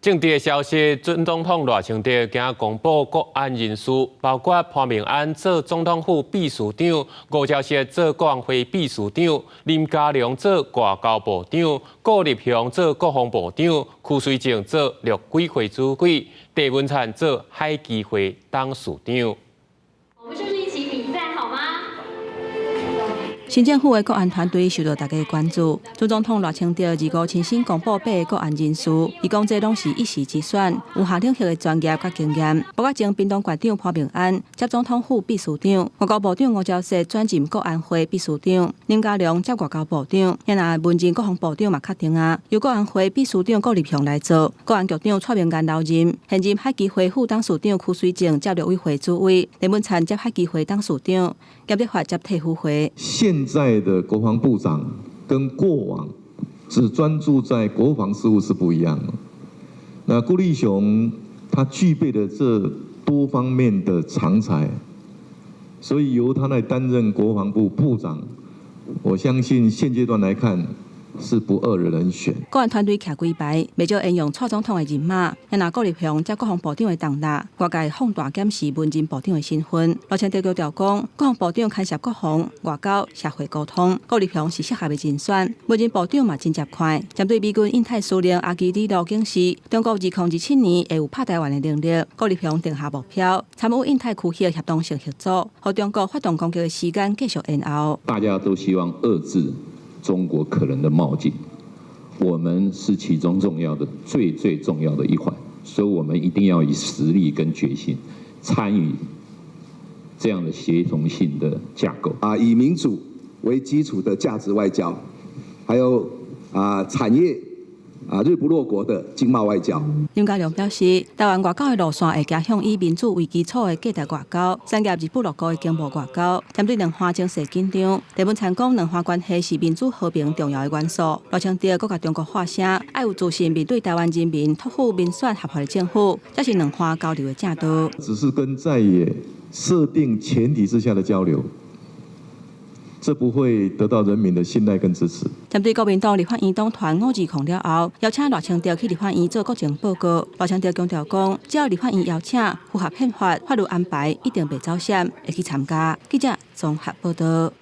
政治的消息，准总统赖清德今公布国安人事，包括潘明安做总统府秘书长，吴钊燮做国安会秘书长，林佳龙做外交部长，顾立雄做国防部长，邱水正做陆委会主委，郑文灿做海基会董事长。 新政府的国安团队受到大家关注。朱总统赖清德25亲身公布8个国安人士，伊讲这拢是一时之选，有下领域的专业甲经验。包括前屏东县长潘明安接总统府秘书长，外交部长吴钊燮转任国安会秘书长，林佳龙接外交部长。现在文任国防部长嘛确定啊，由国安会秘书长顾立雄来做。国安局长蔡明元留任，现任海基会副董事长邱水正接陆委会主委，郑文灿接海基会董事长，叶立法接退辅会。 现在的国防部长跟过往只专注在国防事务是不一样的。那顾立雄他具备的这多方面的长才，所以由他来担任国防部部长，我相信现阶段来看。 是不二的人选。国安团队徛几排，未少沿用蔡总统的人马。现在顾立雄接国防部长的重担，外界放大检视文人部长的身份。赖清德强调讲，国防部长牵涉国防、外交、社会沟通，顾立雄是适合的人选。文人部长嘛真接快。针对美军印太司令阿基里路警示，中国2027年会有拍台湾的能力，顾立雄定下目标，参与印太区域协同性合作，和中国发动攻击的时间继续延后。大家都希望遏制。 中国可能的冒进，我们是其中重要的、最重要的一环，所以我们一定要以实力跟决心参与这样的协同性的架构以民主为基础的价值外交，还有产业日不落国的经贸外交。林佳龙表示，台湾外交的路线会加向以民主为基础的价值外交，产业日不落国的经贸外交。针对两岸情势紧张，郑文灿讲，两岸关系是民主和平重要的元素。赖清德阁甲中国发声，爱有自信面对台湾人民，托付民选合法的政府，这是两岸交流的正道。只是跟在野设定前提之下的交流。 这不会得到人民的信赖跟支持。针对国民党立法院党团5字控了后，邀请赖清德去立法院做国情报告。赖清德强调讲，只要立法院邀请，符合宪法法律安排，一定袂走闪，会去参加。记者综合报道。